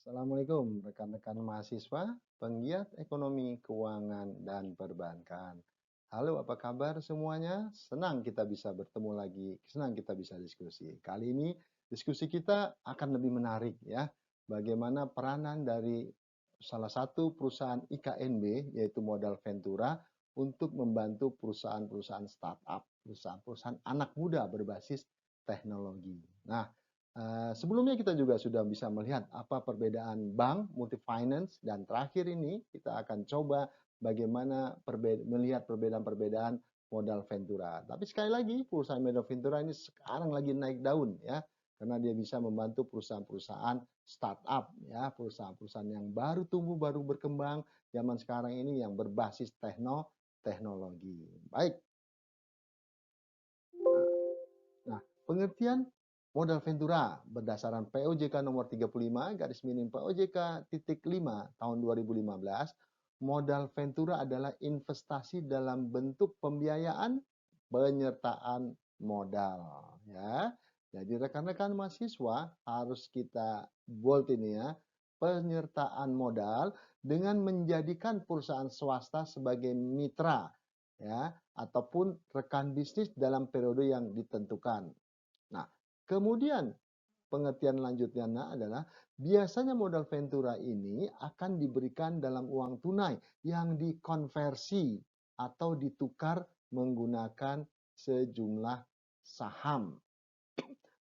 Assalamualaikum rekan-rekan mahasiswa, penggiat ekonomi, keuangan, dan perbankan. Halo, apa kabar semuanya? Senang kita bisa bertemu lagi, senang kita bisa diskusi. Kali ini diskusi kita akan lebih menarik ya. Bagaimana peranan dari salah satu perusahaan IKNB yaitu Modal Ventura untuk membantu perusahaan-perusahaan startup, perusahaan-perusahaan anak muda berbasis teknologi. Nah, sebelumnya kita juga sudah bisa melihat apa perbedaan bank, multi finance, dan terakhir ini kita akan coba bagaimana melihat perbedaan-perbedaan modal Ventura. Tapi sekali lagi perusahaan modal Ventura ini sekarang lagi naik daun ya, karena dia bisa membantu perusahaan-perusahaan startup ya, perusahaan-perusahaan yang baru tumbuh, baru berkembang zaman sekarang ini yang berbasis teknologi. Baik. Nah, pengertian modal Ventura berdasarkan POJK nomor 35 garis miring POJK titik 5 tahun 2015, modal Ventura adalah investasi dalam bentuk pembiayaan penyertaan modal ya. Jadi rekan-rekan mahasiswa harus kita bold ini ya, penyertaan modal dengan menjadikan perusahaan swasta sebagai mitra ya ataupun rekan bisnis dalam periode yang ditentukan. Nah, kemudian pengertian lanjutnya adalah biasanya modal Ventura ini akan diberikan dalam uang tunai yang dikonversi atau ditukar menggunakan sejumlah saham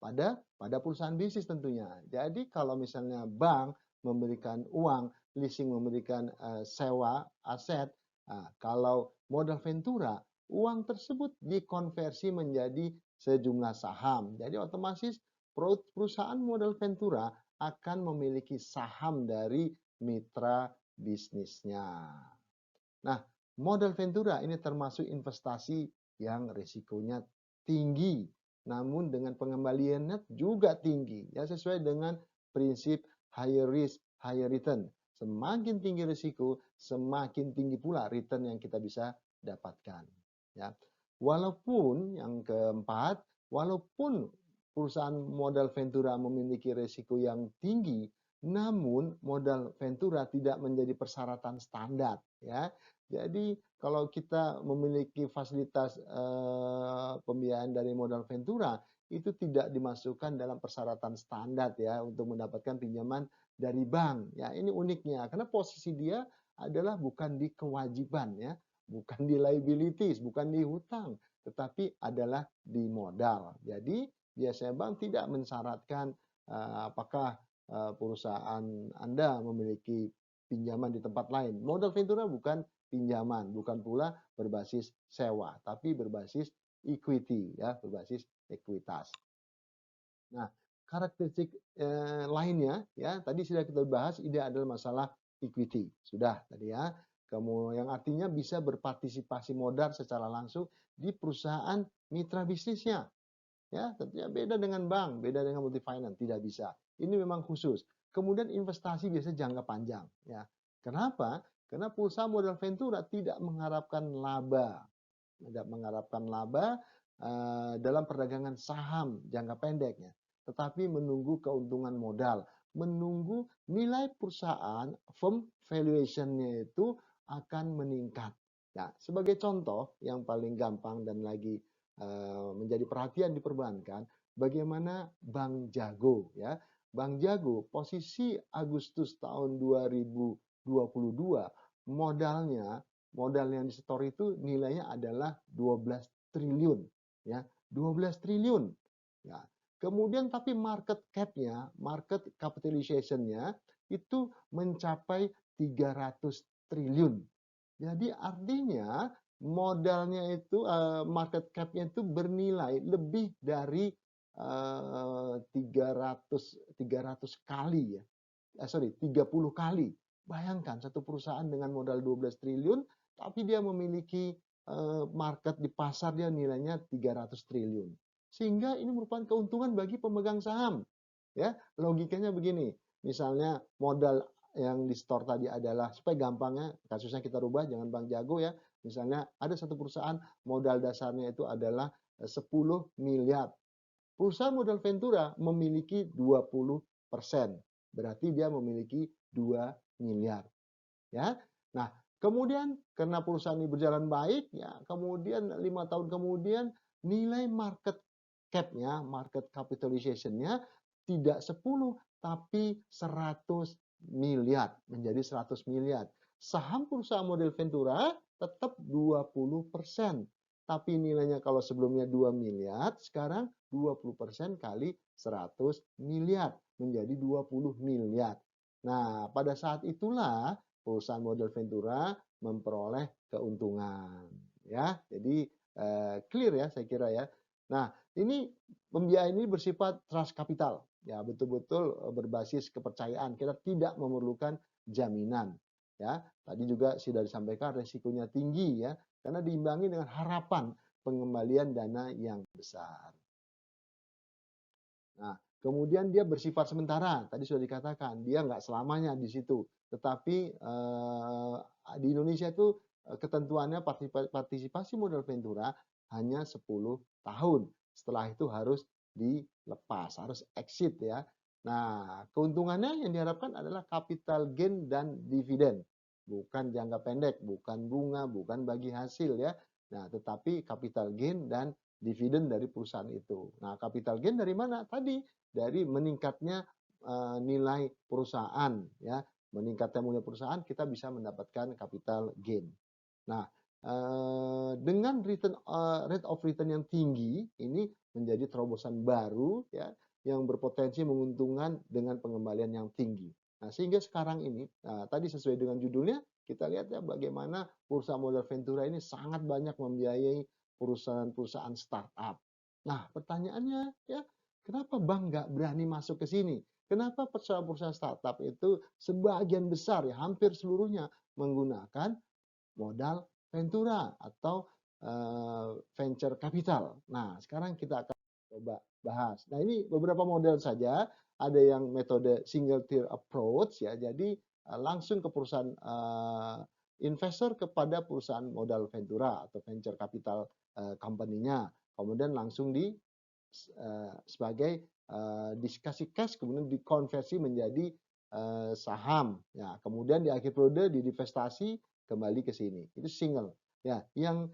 pada perusahaan bisnis tentunya. Jadi kalau misalnya bank memberikan uang, leasing memberikan sewa aset, kalau modal Ventura, uang tersebut dikonversi menjadi sejumlah saham. Jadi otomatis perusahaan modal Ventura akan memiliki saham dari mitra bisnisnya. Nah, modal Ventura ini termasuk investasi yang risikonya tinggi, namun dengan pengembaliannya juga tinggi, ya sesuai dengan prinsip higher risk, higher return. Semakin tinggi risiko, semakin tinggi pula return yang kita bisa dapatkan. Ya, walaupun yang keempat, walaupun perusahaan modal Ventura memiliki risiko yang tinggi, namun modal Ventura tidak menjadi persyaratan standar. Ya, jadi kalau kita memiliki fasilitas pembiayaan dari modal Ventura itu tidak dimasukkan dalam persyaratan standar ya untuk mendapatkan pinjaman dari bank. Ya, ini uniknya karena posisi dia adalah bukan di kewajiban ya, bukan di liabilities, bukan di hutang, tetapi adalah di modal. Jadi biasanya bank tidak mensyaratkan apakah perusahaan Anda memiliki pinjaman di tempat lain. Modal Ventura bukan pinjaman, bukan pula berbasis sewa, tapi berbasis equity ya, berbasis ekuitas. Nah, karakteristik lainnya ya, tadi sudah kita bahas, ini adalah masalah equity. Sudah tadi ya. Kamu yang artinya bisa berpartisipasi modal secara langsung di perusahaan mitra bisnisnya. Ya, tentunya beda dengan bank, beda dengan multi finance, tidak bisa. Ini memang khusus. Kemudian investasi biasanya jangka panjang, ya. Kenapa? Karena perusahaan modal Ventura tidak mengharapkan laba, dalam perdagangan saham jangka pendeknya, tetapi menunggu keuntungan modal, menunggu nilai perusahaan, firm valuation-nya itu akan meningkat. Nah, sebagai contoh yang paling gampang dan lagi menjadi perhatian di perbankan, bagaimana Bank Jago ya. Bank Jago posisi Agustus tahun 2022 modalnya modal yang disetor itu nilainya adalah 12 triliun ya, 12 triliun. Ya. Kemudian tapi market cap-nya, market capitalization-nya itu mencapai 300 triliun. Jadi artinya modalnya itu market cap-nya itu bernilai lebih dari 300 kali ya. 30 kali. Bayangkan satu perusahaan dengan modal 12 triliun tapi dia memiliki market di pasar dia nilainya 300 triliun. Sehingga ini merupakan keuntungan bagi pemegang saham. Ya, logikanya begini. Misalnya modal yang di store tadi adalah supaya gampangnya kasusnya kita rubah jangan Bank Jago ya. Misalnya ada satu perusahaan modal dasarnya itu adalah 10 miliar. Perusahaan modal Ventura memiliki 20%. berarti dia memiliki 2 miliar. Ya. Nah, kemudian karena perusahaan ini berjalan baik, ya, kemudian 5 tahun kemudian nilai market cap-nya, market capitalization-nya tidak 10 tapi 100 miliar, menjadi 100 miliar. Saham perusahaan model Ventura tetap 20%. Tapi nilainya kalau sebelumnya 2 miliar, sekarang 20% kali 100 miliar, menjadi 20 miliar. Nah, pada saat itulah perusahaan model Ventura memperoleh keuntungan. Ya, jadi clear ya saya kira ya. Nah, ini pembiayaan ini bersifat trust capital, ya betul-betul berbasis kepercayaan. Kita tidak memerlukan jaminan. Ya, tadi juga sudah disampaikan resikonya tinggi ya, karena diimbangi dengan harapan pengembalian dana yang besar. Nah, kemudian dia bersifat sementara. Tadi sudah dikatakan, dia nggak selamanya di situ. Tetapi di Indonesia itu ketentuannya partisipasi modal Ventura hanya 10 tahun. Setelah itu harus dilepas, harus exit ya. Nah, keuntungannya yang diharapkan adalah capital gain dan dividen. Bukan jangka pendek, bukan bunga, bukan bagi hasil ya. Nah, tetapi capital gain dan dividen dari perusahaan itu. Nah, capital gain dari mana? Tadi dari meningkatnya nilai perusahaan ya. Meningkatnya nilai perusahaan kita bisa mendapatkan capital gain. Nah, dengan rate of return yang tinggi ini menjadi terobosan baru ya yang berpotensi menguntungkan dengan pengembalian yang tinggi. Nah, sehingga sekarang ini tadi sesuai dengan judulnya kita lihat ya bagaimana perusahaan modal Ventura ini sangat banyak membiayai perusahaan-perusahaan startup. Nah, pertanyaannya ya, kenapa bank nggak berani masuk ke sini? Kenapa perusahaan-perusahaan startup itu sebagian besar ya hampir seluruhnya menggunakan modal Ventura atau venture capital. Nah, sekarang kita akan coba bahas. Nah, ini beberapa model saja. Ada yang metode single tier approach ya. Jadi langsung ke perusahaan investor kepada perusahaan modal Ventura atau venture capital company-nya. Kemudian langsung sebagai dikasih cash kemudian dikonversi menjadi saham. Ya, kemudian di akhir periode diinvestasi kembali ke sini. Itu single. Ya, yang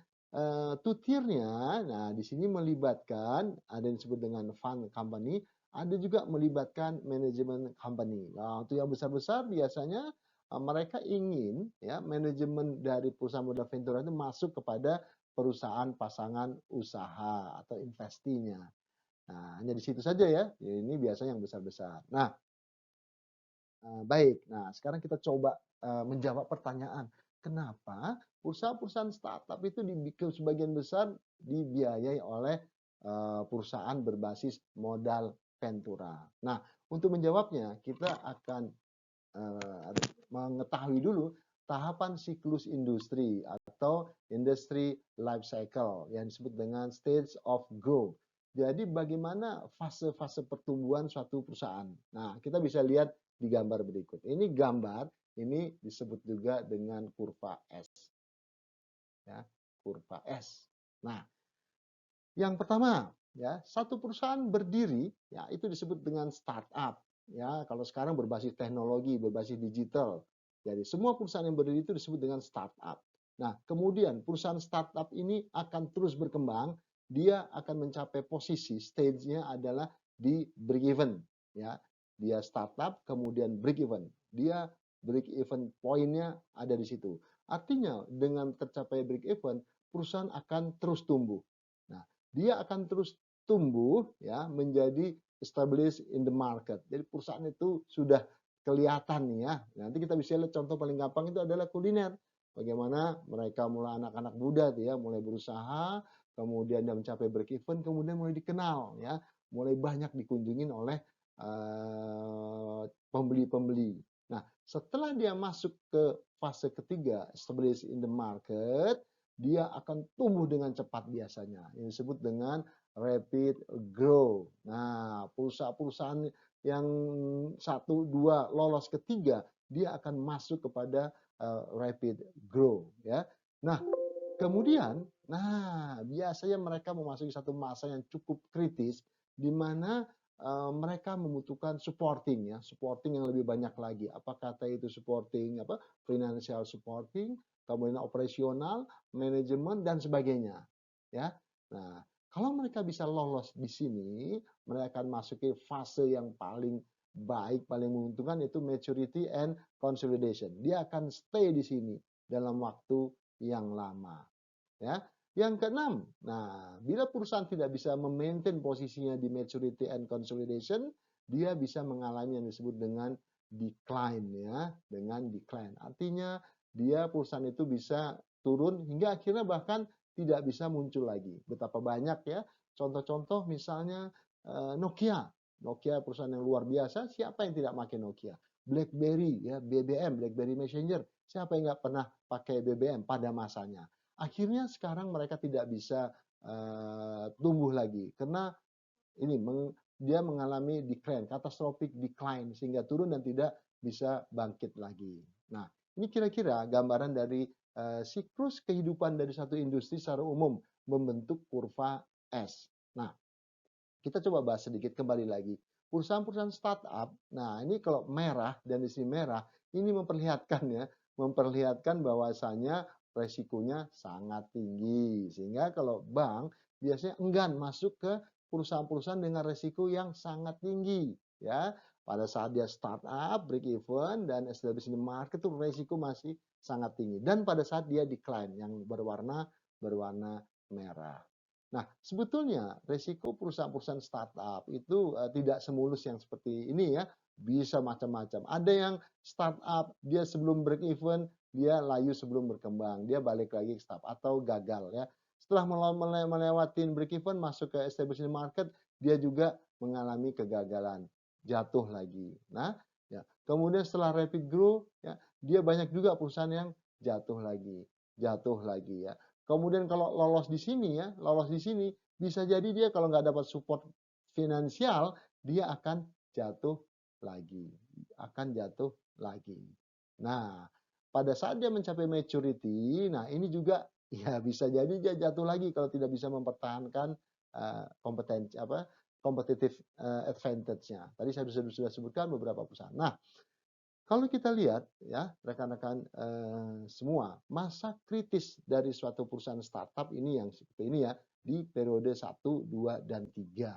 two tier-nya, nah di sini melibatkan ada yang disebut dengan fund company, ada juga melibatkan manajemen company. Nah, untuk yang besar-besar biasanya mereka ingin ya manajemen dari perusahaan modal Ventura itu masuk kepada perusahaan pasangan usaha atau investinya. Nah, hanya di situ saja ya. Ini biasanya yang besar-besar. Nah, baik. Nah, sekarang kita coba menjawab pertanyaan, kenapa perusahaan-perusahaan startup itu sebagian besar dibiayai oleh perusahaan berbasis modal Ventura. Nah, untuk menjawabnya kita akan mengetahui dulu tahapan siklus industri atau industry life cycle yang disebut dengan stage of growth. Jadi bagaimana fase-fase pertumbuhan suatu perusahaan. Nah, kita bisa lihat di gambar berikut. Ini gambar, ini disebut juga dengan kurva S. Ya, kurva S. Nah, yang pertama, ya, satu perusahaan berdiri, ya, itu disebut dengan startup. Ya, kalau sekarang berbasis teknologi, berbasis digital. Jadi semua perusahaan yang berdiri itu disebut dengan startup. Nah, kemudian perusahaan startup ini akan terus berkembang, dia akan mencapai posisi stage-nya adalah di break even, ya. Dia startup kemudian break even. Dia break even point-nya ada di situ. Artinya dengan tercapai break even, perusahaan akan terus tumbuh. Nah, dia akan terus tumbuh ya menjadi established in the market. Jadi perusahaan itu sudah kelihatan nih ya. Nanti kita bisa lihat contoh paling gampang itu adalah kuliner. Bagaimana mereka mulai anak-anak muda tuh ya, mulai berusaha, kemudian dia mencapai break even, kemudian mulai dikenal ya, mulai banyak dikunjungin oleh pembeli-pembeli. Nah, setelah dia masuk ke fase ketiga, established in the market, dia akan tumbuh dengan cepat biasanya. Yang disebut dengan rapid growth. Nah, perusahaan-perusahaan yang 1, 2 lolos ketiga, dia akan masuk kepada rapid growth ya. Nah, kemudian biasanya mereka memasuki satu masa yang cukup kritis di mana mereka membutuhkan supporting ya, supporting yang lebih banyak lagi. Apa kata itu supporting? Apa? Financial supporting, kemudian operasional, manajemen dan sebagainya. Ya. Nah, kalau mereka bisa lolos di sini, mereka akan masuk ke fase yang paling baik, paling menguntungkan, yaitu maturity and consolidation. Dia akan stay di sini dalam waktu yang lama. Ya. Yang keenam, nah bila perusahaan tidak bisa memaintain posisinya di maturity and consolidation, dia bisa mengalami yang disebut dengan decline ya, dengan decline. Artinya dia perusahaan itu bisa turun hingga akhirnya bahkan tidak bisa muncul lagi. Betapa banyak ya contoh-contoh misalnya Nokia. Nokia perusahaan yang luar biasa, siapa yang tidak pakai Nokia? BlackBerry ya, BBM, BlackBerry Messenger. Siapa yang nggak pernah pakai BBM pada masanya? Akhirnya sekarang mereka tidak bisa tumbuh lagi karena ini dia mengalami decline, catastrophic decline sehingga turun dan tidak bisa bangkit lagi. Nah, ini kira-kira gambaran dari siklus kehidupan dari satu industri secara umum membentuk kurva S. Nah, kita coba bahas sedikit kembali lagi. Perusahaan-perusahaan startup, nah ini kalau merah dan di sini merah, ini memperlihatkan ya, memperlihatkan bahwasanya resikonya sangat tinggi. Sehingga kalau bank biasanya enggan masuk ke perusahaan-perusahaan dengan resiko yang sangat tinggi. Ya, pada saat dia startup, break even dan establish in the market itu resiko masih sangat tinggi. Dan pada saat dia decline yang berwarna merah. Nah, sebetulnya resiko perusahaan-perusahaan startup itu tidak semulus yang seperti ini ya, bisa macam-macam. Ada yang startup dia sebelum break even, dia layu sebelum berkembang, dia balik lagi ke startup atau gagal ya. Setelah melewati break even masuk ke established market, dia juga mengalami kegagalan, jatuh lagi. Nah, ya. Kemudian setelah rapid growth ya, dia banyak juga perusahaan yang jatuh lagi ya. Kemudian kalau lolos di sini ya, lolos di sini bisa jadi dia kalau nggak dapat support finansial, dia akan jatuh lagi, akan jatuh lagi. Nah, pada saat dia mencapai maturity, nah ini juga ya bisa jadi dia jatuh lagi kalau tidak bisa mempertahankan kompetensi apa competitive advantage-nya. Tadi saya sudah sebutkan beberapa perusahaan. Nah, kalau kita lihat ya rekan-rekan semua, masa kritis dari suatu perusahaan startup ini yang seperti ini ya di periode 1, 2, dan 3.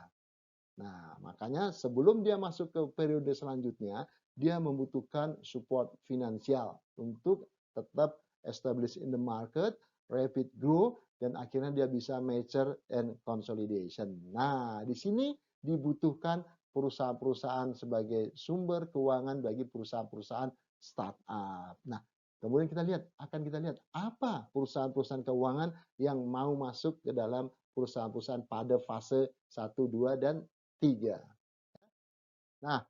Nah, makanya sebelum dia masuk ke periode selanjutnya, dia membutuhkan support finansial untuk tetap establish in the market, rapid grow, dan akhirnya dia bisa mature and consolidation. Nah, di sini dibutuhkan perusahaan-perusahaan sebagai sumber keuangan bagi perusahaan-perusahaan startup. Nah, kemudian akan kita lihat apa perusahaan-perusahaan keuangan yang mau masuk ke dalam perusahaan-perusahaan pada fase 1, 2, dan 3. Nah,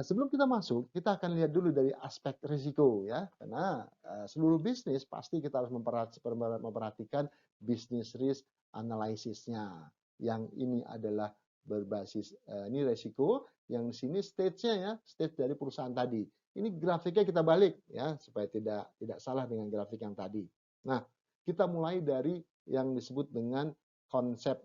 sebelum kita masuk, kita akan lihat dulu dari aspek risiko ya, karena seluruh bisnis pasti kita harus memperhatikan business risk analysisnya. Yang ini adalah berbasis ini risiko, yang di sini stage-nya ya, stage dari perusahaan tadi. Ini grafiknya kita balik ya, supaya tidak salah dengan grafik yang tadi. Nah, kita mulai dari yang disebut dengan konsep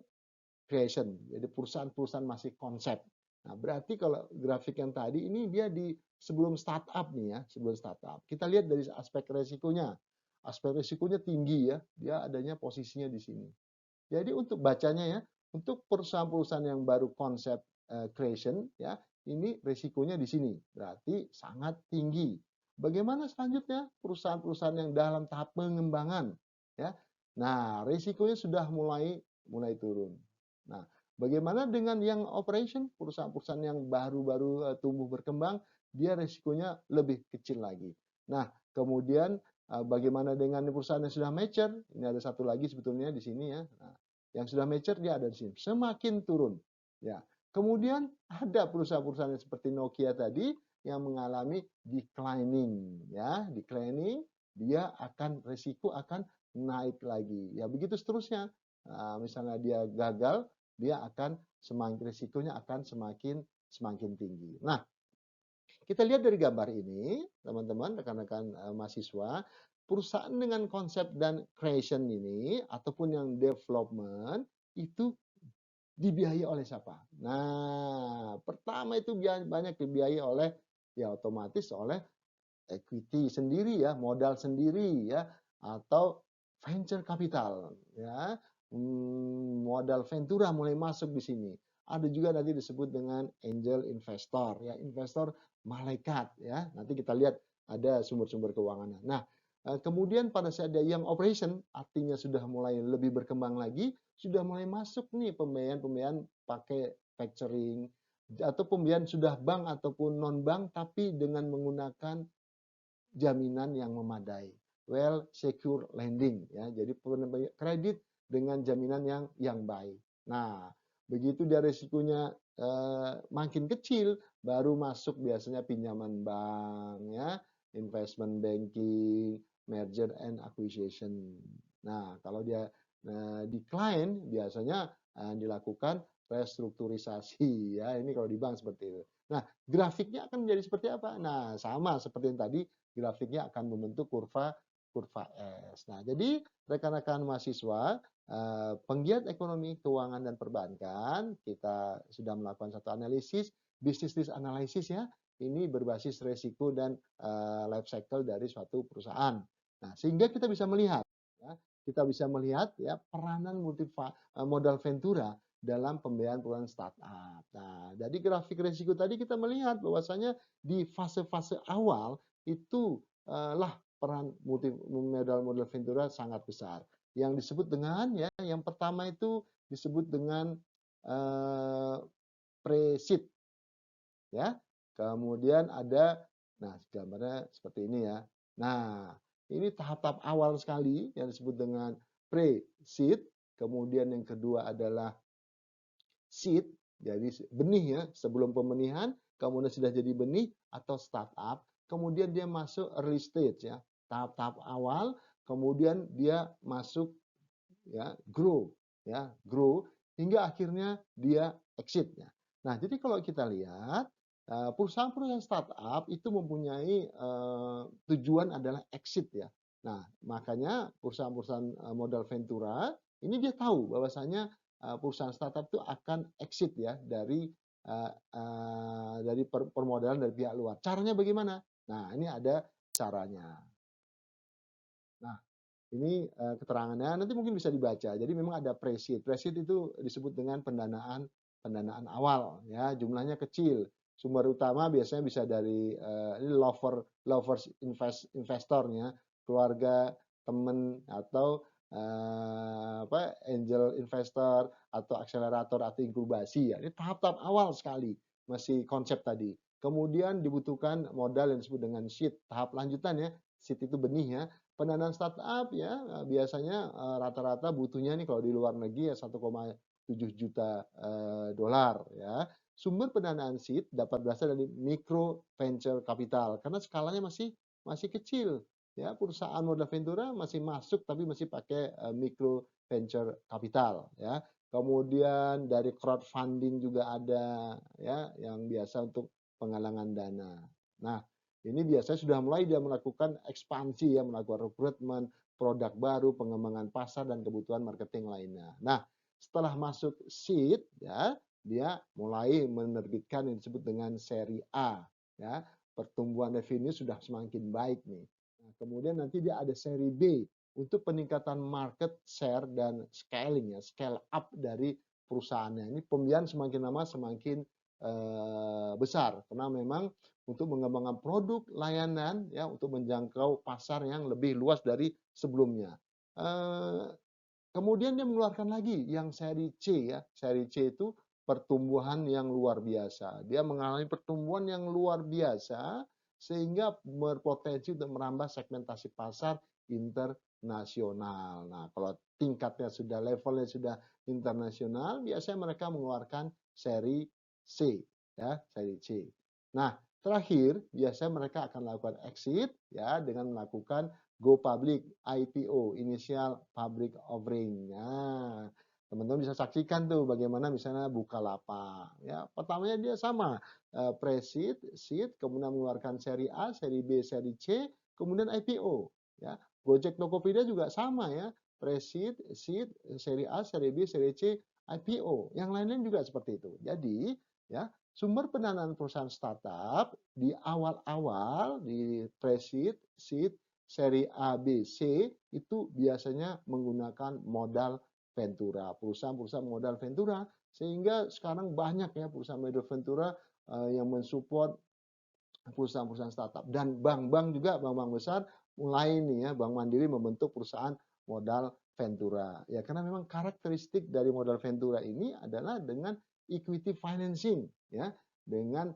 creation. Jadi perusahaan-perusahaan masih konsep. Nah, berarti kalau grafik yang tadi ini dia di sebelum startup nih ya, sebelum startup. Kita lihat dari aspek resikonya. Aspek resikonya tinggi ya, dia adanya posisinya di sini. Jadi untuk bacanya ya, untuk perusahaan-perusahaan yang baru konsep creation ya, ini resikonya di sini. Berarti sangat tinggi. Bagaimana selanjutnya perusahaan-perusahaan yang dalam tahap pengembangan ya. Nah, risikonya sudah mulai turun. Nah, bagaimana dengan yang operation, perusahaan-perusahaan yang baru-baru tumbuh berkembang, dia risikonya lebih kecil lagi. Nah, kemudian bagaimana dengan perusahaan yang sudah mature? Ini ada satu lagi sebetulnya di sini ya. Nah, yang sudah mature dia ada di sini. Semakin turun. Ya. Kemudian ada perusahaan-perusahaan yang seperti Nokia tadi yang mengalami declining ya, declining, dia akan risiko akan naik lagi. Ya begitu seterusnya. Nah, misalnya dia gagal, dia akan semakin risikonya akan semakin tinggi. Nah, kita lihat dari gambar ini, teman-teman, rekan-rekan mahasiswa, perusahaan dengan konsep dan creation ini ataupun yang development itu dibiayai oleh siapa? Nah, pertama itu banyak dibiayai oleh, ya otomatis oleh equity sendiri ya, modal sendiri ya, atau venture capital ya, modal ventura mulai masuk di sini. Ada juga nanti disebut dengan angel investor ya, investor malaikat ya. Nanti kita lihat ada sumber-sumber keuangannya. Nah, kemudian pada saat dia young operation, artinya sudah mulai lebih berkembang lagi, sudah mulai masuk nih pembiayaan-pembiayaan pakai factoring atau pembiayaan sudah bank ataupun non bank tapi dengan menggunakan jaminan yang memadai, well secure lending ya. Jadi kredit dengan jaminan yang baik. Nah, begitu dia risikonya makin kecil, baru masuk biasanya pinjaman bank ya, investment banking, merger and acquisition. Nah, kalau dia decline biasanya dilakukan restrukturisasi ya. Ini kalau di bank seperti itu. Nah, grafiknya akan menjadi seperti apa? Nah, sama seperti yang tadi, grafiknya akan membentuk kurva S. Nah, jadi rekan-rekan mahasiswa, penggiat ekonomi, keuangan, dan perbankan, kita sudah melakukan satu analisis, business risk analysis ya, ini berbasis resiko dan life cycle dari suatu perusahaan. Nah, sehingga kita bisa melihat, ya, peranan modal ventura dalam pembiayaan perusahaan startup. Nah, dari grafik resiko tadi kita melihat bahwasanya di fase-fase awal itu lah peran modal ventura sangat besar. Yang disebut dengan ya, yang pertama itu disebut dengan pre-seed ya. Kemudian ada, nah gambarnya seperti ini ya. Nah, ini tahap-tahap awal sekali yang disebut dengan pre-seed. Kemudian yang kedua adalah seed, jadi benih ya, sebelum pembenihan, kemudian sudah jadi benih atau startup, kemudian dia masuk early stage ya, tahap-tahap awal, kemudian dia masuk ya grow hingga akhirnya dia exit ya. Nah, jadi kalau kita lihat perusahaan-perusahaan startup itu mempunyai tujuan adalah exit ya. Nah, makanya perusahaan-perusahaan modal ventura ini dia tahu bahwasanya perusahaan startup itu akan exit ya dari permodalan dari pihak luar. Caranya bagaimana? Nah, ini ada caranya. Nah, ini keterangannya nanti mungkin bisa dibaca. Jadi memang ada pre-seed. Pre-seed itu disebut dengan pendanaan awal ya, jumlahnya kecil. Sumber utama biasanya bisa dari ini lovers investornya, keluarga, teman atau angel investor atau akselerator atau inkubasi ya. Ini tahap-tahap awal sekali masih konsep tadi. Kemudian dibutuhkan modal yang disebut dengan seed. Tahap lanjutan ya, seed itu benih ya. Pendanaan startup ya biasanya rata-rata butuhnya nih kalau di luar negeri ya 1,7 juta dolar ya. Sumber pendanaan seed dapat berasal dari micro venture capital karena skalanya masih kecil ya, perusahaan modal ventura masih masuk tapi masih pakai micro venture capital ya. Kemudian dari crowdfunding juga ada ya yang biasa untuk penggalangan dana. Nah, ini biasanya sudah mulai dia melakukan ekspansi ya, melakukan rekrutmen, produk baru, pengembangan pasar dan kebutuhan marketing lainnya. Nah, setelah masuk seed ya, dia mulai menerbitkan yang disebut dengan seri A ya. Pertumbuhan revenue sudah semakin baik nih. Nah, kemudian nanti dia ada seri B untuk peningkatan market share dan scaling ya, scale up dari perusahaannya. Ini pembiayaan semakin lama semakin besar karena memang untuk mengembangkan produk layanan ya untuk menjangkau pasar yang lebih luas dari sebelumnya. Kemudian dia mengeluarkan lagi yang seri C ya. Seri C itu pertumbuhan yang luar biasa. Dia mengalami pertumbuhan yang luar biasa sehingga berpotensi untuk merambah segmentasi pasar internasional. Nah, kalau tingkatnya sudah levelnya sudah internasional, biasanya mereka mengeluarkan seri C ya, seri C. Nah, terakhir biasanya mereka akan melakukan exit ya dengan melakukan go public IPO, initial public offering. Nah, teman-teman bisa saksikan tuh bagaimana misalnya Bukalapak ya, pertamanya dia sama pre-seed, seed, kemudian mengeluarkan seri A, seri B, seri C, kemudian IPO ya. Gojek Tokopedia juga sama ya, pre-seed, seed, seri A, seri B, seri C, IPO. Yang lain-lain juga seperti itu. Jadi, ya, sumber pendanaan perusahaan startup di awal-awal di pre-seed, seed, seri A, B, C itu biasanya menggunakan modal ventura, perusahaan-perusahaan modal ventura, sehingga sekarang banyak ya perusahaan modal ventura yang mensupport perusahaan-perusahaan startup, dan bank-bank juga, bank-bank besar mulai nih ya, Bank Mandiri membentuk perusahaan modal ventura. Ya, karena memang karakteristik dari modal ventura ini adalah dengan equity financing ya, dengan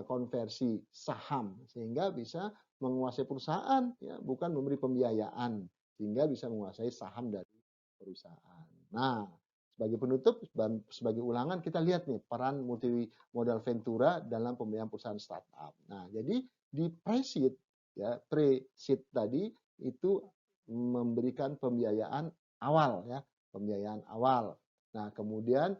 konversi saham sehingga bisa menguasai perusahaan ya, bukan memberi pembiayaan sehingga bisa menguasai saham dari perusahaan. Nah, sebagai penutup dan sebagai ulangan kita lihat nih peran multi modal ventura dalam pembiayaan perusahaan startup. Nah, jadi di pre-seed ya, pre-seed tadi itu memberikan pembiayaan awal ya, pembiayaan awal. Nah, kemudian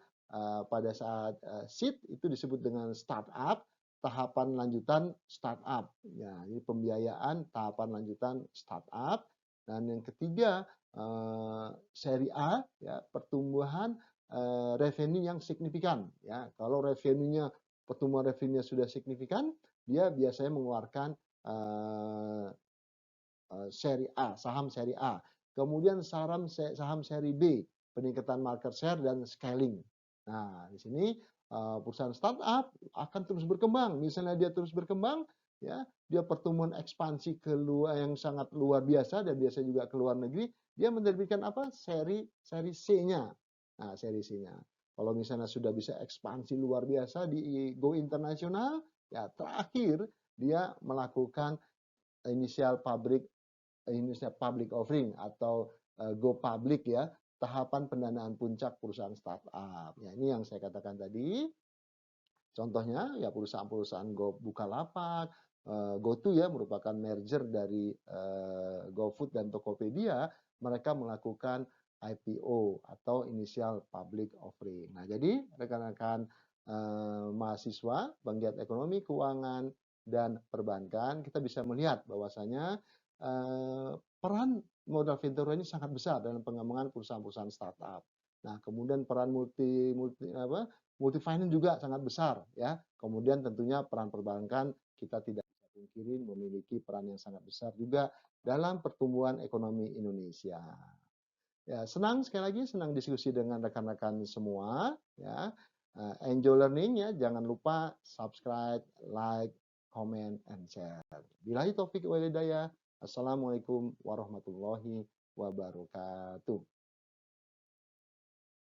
pada saat seed itu disebut dengan startup, tahapan lanjutan startup. Ya, ini pembiayaan tahapan lanjutan startup. Dan yang ketiga seri A ya, pertumbuhan revenue yang signifikan ya. Kalau revenue-nya, pertumbuhan revenue sudah signifikan, dia biasanya mengeluarkan seri A, saham seri A. Kemudian saham seri B, peningkatan market share dan scaling. Nah, di sini perusahaan startup akan terus berkembang. Misalnya dia terus berkembang, ya, dia pertumbuhan ekspansi ke luar yang sangat luar biasa dan biasa juga ke luar negeri, dia menerbitkan apa? Seri C-nya. Nah, seri C-nya. Kalau misalnya sudah bisa ekspansi luar biasa di go internasional, ya terakhir dia melakukan initial public offering atau go public ya, tahapan pendanaan puncak perusahaan startup. Ya, ini yang saya katakan tadi. Contohnya ya perusahaan-perusahaan Bukalapak, GoTo ya, merupakan merger dari GoFood dan Tokopedia, mereka melakukan IPO atau initial public offering. Nah, jadi rekan-rekan mahasiswa Penggiat Ekonomi, Keuangan, dan Perbankan, kita bisa melihat bahwasanya peran modal ventura ini sangat besar dalam pengembangan perusahaan-perusahaan startup. Nah, kemudian peran multi finance juga sangat besar ya. Kemudian tentunya peran perbankan kita tidak bisa pungkiri memiliki peran yang sangat besar juga dalam pertumbuhan ekonomi Indonesia. Ya, senang sekali lagi senang diskusi dengan rekan-rekan semua ya. Enjoy learning ya, jangan lupa subscribe, like, comment, and share. Billahi taufik wal hidayah. Assalamualaikum warahmatullahi wabarakatuh.